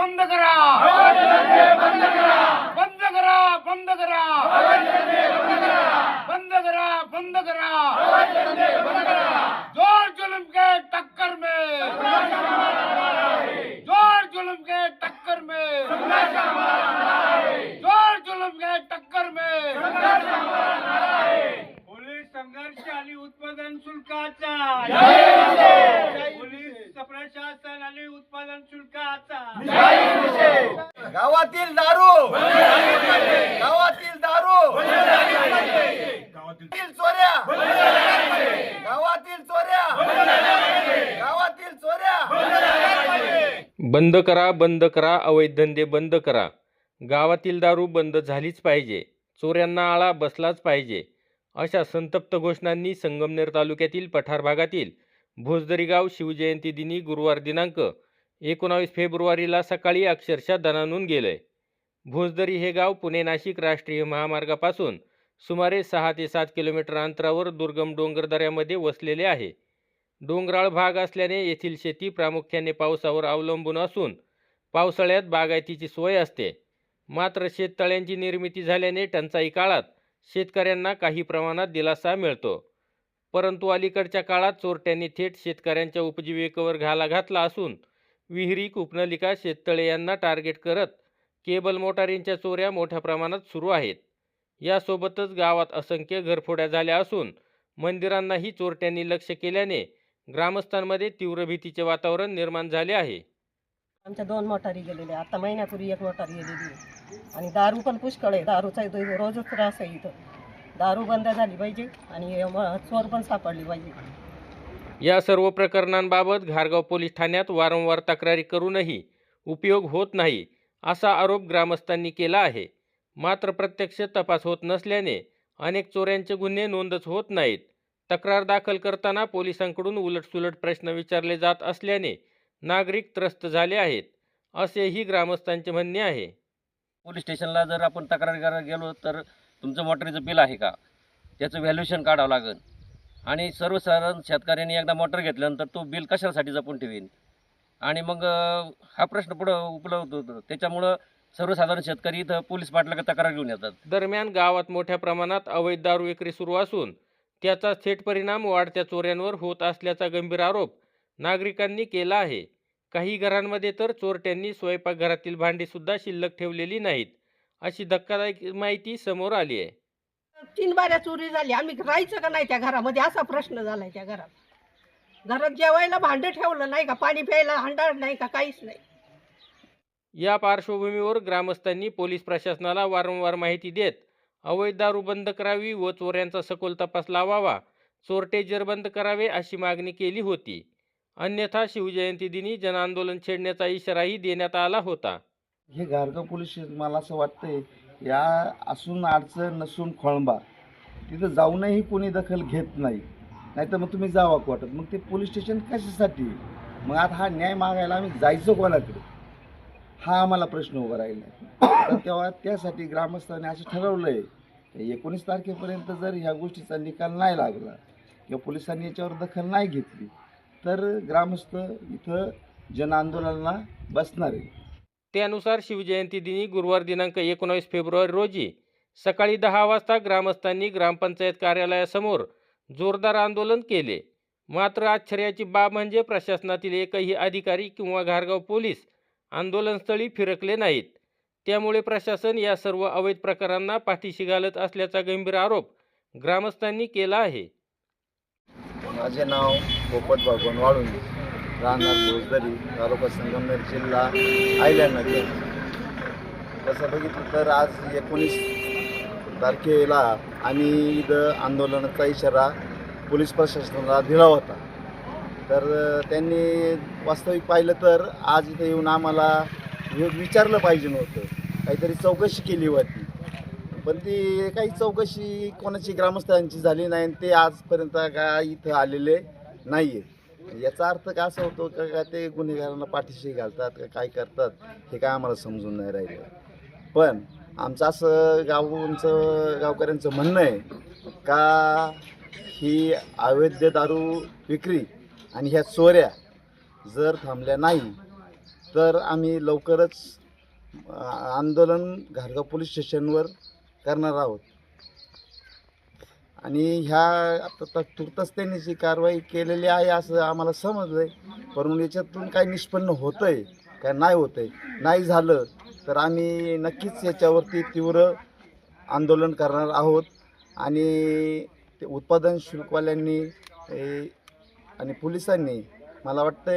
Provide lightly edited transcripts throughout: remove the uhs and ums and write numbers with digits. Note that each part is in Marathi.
बंद करा बंद करा बंद करा बंद करा बंद करा जोर जुल्म के टक्कर में जोर जुल्म के टक्कर में जोर जुल्म के टक्कर में पोलीस संघर्ष आणि उत्पादन शुल्काचा पोलीस प्रशासन आणि उत्पादन शुल्काचा गावातील दारू गावातील दारू गावातील चोऱ्या गावातील चोऱ्या गावातील चोऱ्या बंद करा बंद करा, अवैध धंदे बंद करा. गावातील दारू बंद झालीच पाहिजे, चोऱ्यांना आळा बसलाच पाहिजे, अशा संतप्त घोषणांनी संगमनेर तालुक्यातील पठार भागातील भोसदरी गाव शिवजयंती दिनी गुरुवार दिनांक 19 फेब्रुवारीला सकाळी अक्षरशः दणानून गेलंय. भोसदरी हे गाव पुणे नाशिक राष्ट्रीय महामार्गापासून सुमारे 6 ते 7 किलोमीटर अंतरावर दुर्गम डोंगरदऱ्यामध्ये वसलेले आहे. डोंगराळ भाग असल्याने येथील शेती प्रामुख्याने पावसावर अवलंबून असून पावसाळ्यात बागायतीची सोय असते. मात्र शेततळ्यांची निर्मिती झाल्याने टंचाई काळात शेतकऱ्यांना काही प्रमाणात दिलासा मिळतो. परंतु अलीकडच्या काळात चोरट्यांनी थेट शेतकऱ्यांच्या उपजीविकेवर घाला घातला असून विहिरी, कूपनलिका, शेततळे यांना टार्गेट करत केबल मोटारींच्या चोऱ्या मोठ्या प्रमाणात सुरू आहेत. यासोबतच गावात असंख्य घरफोड्या झाल्या असून मंदिरांनाही चोरट्यांनी लक्ष केल्याने ग्रामस्थांमध्ये तीव्र भीतीचे वातावरण निर्माण झाले आहे. आमच्या 2 मोटारी गेलेल्या, आता महिन्यापूर्वी 1 मोटार गेलेली आहे. आणि दारू पण पुष्कळ आहे, दारूचा रोजच त्रास आहे इथं. दारू बंद झाली पाहिजे आणि चोर पण सापडली पाहिजे. या सर्व प्रकरणांबाबत घारगाव पोलीस ठाण्यात वारंवार तक्रारी करूनही उपयोग होत नाही, असा आरोप ग्रामस्थांनी केला आहे. मात्र प्रत्यक्ष तपास होत नसल्याने अनेक चोऱ्यांचे गुन्हे नोंदच होत नाहीत. तक्रार दाखल करताना पोलिसांकडून उलटसुलट प्रश्न विचारले जात असल्याने नागरिक त्रस्त झाले आहेत, असेही ग्रामस्थांचे म्हणणे आहे. पोलीस स्टेशनला जर आपण तक्रार करायला गेलो तर तुमचं मोटरीचं बिल आहे का, त्याचं व्हॅल्युएशन काढावं लागेल. आणि सर्वसाधारण शेतकऱ्यांनी एकदा मोटर घेतल्यानंतर तो बिल कशासाठी जपून ठेवीन, आणि मग हा प्रश्न पुढं उपलब्ध होतो. त्याच्यामुळं सर्वसाधारण शेतकरी इथं पोलीस पाटलाकडे तक्रार घेऊन येतात. दरम्यान गावात मोठ्या प्रमाणात अवैध दारू विक्री सुरू असून त्याचा थेट परिणाम वाढत्या चोऱ्यांवर होत असल्याचा गंभीर आरोप नागरिकांनी केला आहे. काही घरांमध्ये तर चोरट्यांनी स्वयंपाकघरातील भांडीसुद्धा शिल्लक ठेवलेली नाहीत, अशी धक्कादायक माहिती समोर आली आहे. 3 बाऱ्या चोरी झाली, आम्ही राहायचं का नाही त्या घरामध्ये, असा प्रश्न झालाय. त्या घरात जेवायला भांडं ठेवलं नाही का, पाणी प्यायला हंडाळ नाही का, काहीच नाही. या पार्श्वभूमीवर ग्रामस्थांनी पोलीस प्रशासनाला वारंवार माहिती देत अवैध दारू बंद करावी व चोऱ्यांचा सखोल तपास लावावा, चोरटे जेरबंद करावे अशी मागणी केली होती. अन्यथा शिवजयंती दिनी जनआंदोलन छेडण्याचा इशाराही देण्यात आला होता. हे घारगाव पोलीस स्टेशन मला असं वाटतंय या असून अडचण नसून खोळंबा, तिथं जाऊनही कोणी दखल घेत नाही. नाहीतर मग तुम्ही जावा कोर्टात, मग ते पोलीस स्टेशन कशासाठी? मग आता हा न्याय मागायला आम्ही जायचं कोणाकडे, हा आम्हाला प्रश्न उभा राहिला. तर तेव्हा त्यासाठी ग्रामस्थांनी असं ठरवलं आहे 19 तारखेपर्यंत जर ह्या गोष्टीचा निकाल नाही लागला किंवा पोलिसांनी याच्यावर दखल नाही घेतली तर ग्रामस्थ इथं जनआंदोलनाला बसणार आहे. त्यानुसार शिवजयंती दिनी गुरुवार दिनांक 19 फेब्रुवारी रोजी सकाळी 10 वाजता ग्रामस्थांनी ग्रामपंचायत कार्यालयासमोर जोरदार आंदोलन केले. मात्र आश्चर्याची बाब म्हणजे प्रशासनातील एकही अधिकारी किंवा घारगाव पोलीस आंदोलनस्थळी फिरकले नाहीत. त्यामुळे प्रशासन या सर्व अवैध प्रकारांना पाठीशी घालत असल्याचा गंभीर आरोप ग्रामस्थांनी केला आहे. माझे नाव पोपट भगवान वाळून, राहणार भोसदरी, तालुका संगमनेर, जिल्हा अहिल्यानगर. तसं बघितलं तर आज 19 तारखेला आम्ही इथं आंदोलनाचा इशारा पोलीस प्रशासनाला दिला होता. तर त्यांनी वास्तविक पाहिलं तर आज इथं येऊन आम्हाला विचारलं पाहिजे नव्हतं, काहीतरी चौकशी केली होती, पण ती काही चौकशी कोणाची ग्रामस्थांची झाली नाही आणि ते आजपर्यंत काय इथं आलेले नाही आहेत. याचा अर्थ का असा होतो का ते गुन्हेगारांना पाठीशी घालतात का काय करतात हे काय आम्हाला समजून नाही राहिलं. पण आमचं असं गावकऱ्यांचं म्हणणं आहे का ही अवैध दारू विक्री आणि ह्या चोऱ्या जर थांबल्या नाही तर आम्ही लवकरच आंदोलन घारगाव पोलीस स्टेशनवर करणार आहोत. आणि ह्या आता तुर्तास त्यांनी जी कारवाई केलेली आहे असं आम्हाला समजलं आहे, परंतु याच्यातून काय निष्पन्न होतं आहे काय नाही होतं आहे, नाही झालं तर आम्ही नक्कीच याच्यावरती तीव्र आंदोलन करणार आहोत. आणि ते उत्पादन शुल्कवाल्यांनी आणि पोलिसांनी मला वाटतं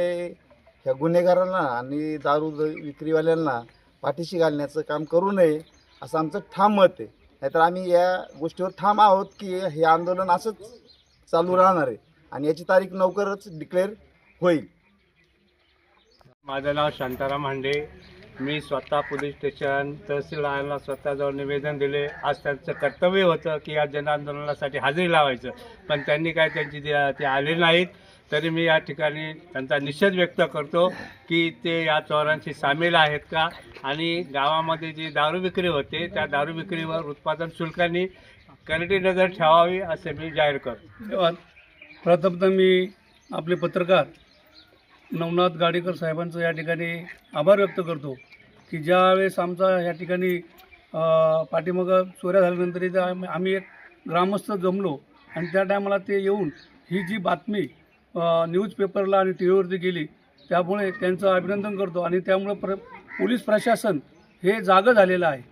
ह्या गुन्हेगारांना आणि दारू विक्रीवाल्यांना पाठीशी घालण्याचं काम करू नये असं आमचं ठाम मत आहे. नाहीतर आम्ही या गोष्टीवर ठाम आहोत की हे आंदोलन असंच चालू राहणार आहे आणि याची तारीख लवकरच डिक्लेअर होईल. माझं नाव शांताराम हांडे. मी स्वतः पोलीस स्टेशन तहसीलदारांना स्वतः जाऊन निवेदन दिले. आज त्यांचं कर्तव्य होतं की या जनआंदोलनासाठी हजेरी लावायचं, पण त्यांनी काय त्यांची ते आले नाहीत. तरी मी या ठिकाणी त्यांचा निषेध व्यक्त करतो की ते या चोरांशी सामील आहेत का, आणि गावामध्ये जी दारू विक्री होते त्या दारू विक्रीवर उत्पादन शुल्कांनी कॅनडी नजर ठेवावी असे मी जाहीर करतो. धन्यवाद. प्रथमतः मी आपले पत्रकार नवनाथ गाडेकर साहेबांचं या ठिकाणी आभार व्यक्त करतो की ज्यावेळेस आमचा या ठिकाणी पाठीमागं चोऱ्या झाल्यानंतर इथं आम्ही एक ग्रामस्थ जमलो आणि त्या टायमाला ते येऊन ही जी बातमी न्यूजपेपरला आणि टी व्हीवरती गेली, त्यामुळे त्यांचं अभिनंदन करतो. आणि त्यामुळं पोलीस प्रशासन हे जागं झालेलं आहे.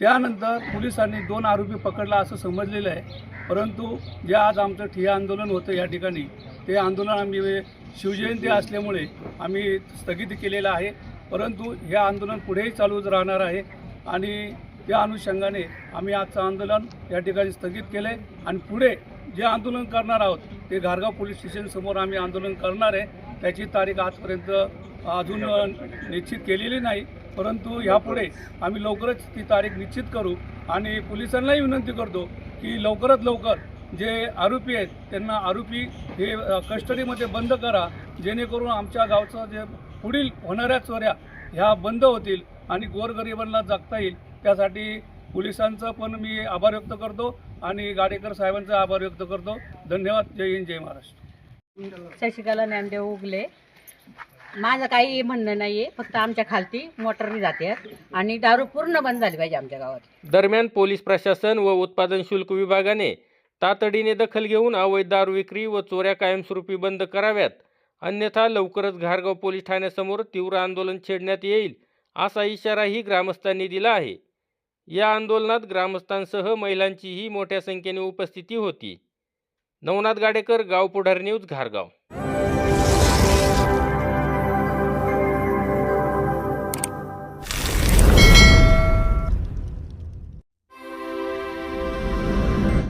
त्यानंतर पोलिसांनी 2 आरोपी पकडला असं समजलेलं आहे, परंतु जे आज आमचं ठिय्या आंदोलन होतं या ठिकाणी, ते आंदोलन आम्ही शिवजयंती असल्यामुळे आम्ही स्थगित केलेलं आहे. परंतु हे आंदोलन पुढेही चालूच राहणार आहे आणि त्या अनुषंगाने आम्ही आजचं आंदोलन या ठिकाणी स्थगित केलं आहे. आणि पुढे जे आंदोलन करणार आहोत ते घारगाव पोलीस स्टेशनसमोर आम्ही आंदोलन करणार आहे. त्याची तारीख आजपर्यंत अजून निश्चित केलेली नाही, परंतु ह्यापुढे आम्ही लवकरच ती तारीख निश्चित करू. आणि पोलिसांनाही विनंती करतो की लवकरात लवकर जे आरोपी आहेत त्यांना आरोपी हे कस्टडीमध्ये बंद करा, जेणेकरून आमच्या गावचं जे पुढील होणाऱ्या चोऱ्या ह्या बंद होतील आणि गोरगरिबांना जगता येईल. त्यासाठी पोलिसांचं पण मी आभार व्यक्त करतो आणि गाडेकर साहेबांचा आभार व्यक्त करतो. धन्यवाद. जय हिंद, जय महाराष्ट्र. शशिकला ज्ञानदेव उगले. माझं काही म्हणणं नाही आहे, फक्त आमच्या खालती मोटरनी जाते आणि दारू पूर्ण बंद झाली पाहिजे आमच्या गावात. दरम्यान पोलीस प्रशासन व उत्पादन शुल्क विभागाने तातडीने दखल घेऊन अवैध दारू विक्री व चोऱ्या कायमस्वरूपी बंद कराव्यात, अन्यथा लवकरच घारगाव पोलीस ठाण्यासमोर तीव्र आंदोलन छेडण्यात येईल असा इशाराही ग्रामस्थांनी दिला आहे. या आंदोलनात ग्रामस्थांसह महिलांचीही मोठ्या संख्येने उपस्थिती होती. नवनाथ गाडेकर, गाव पुढारी न्यूज, घारगाव.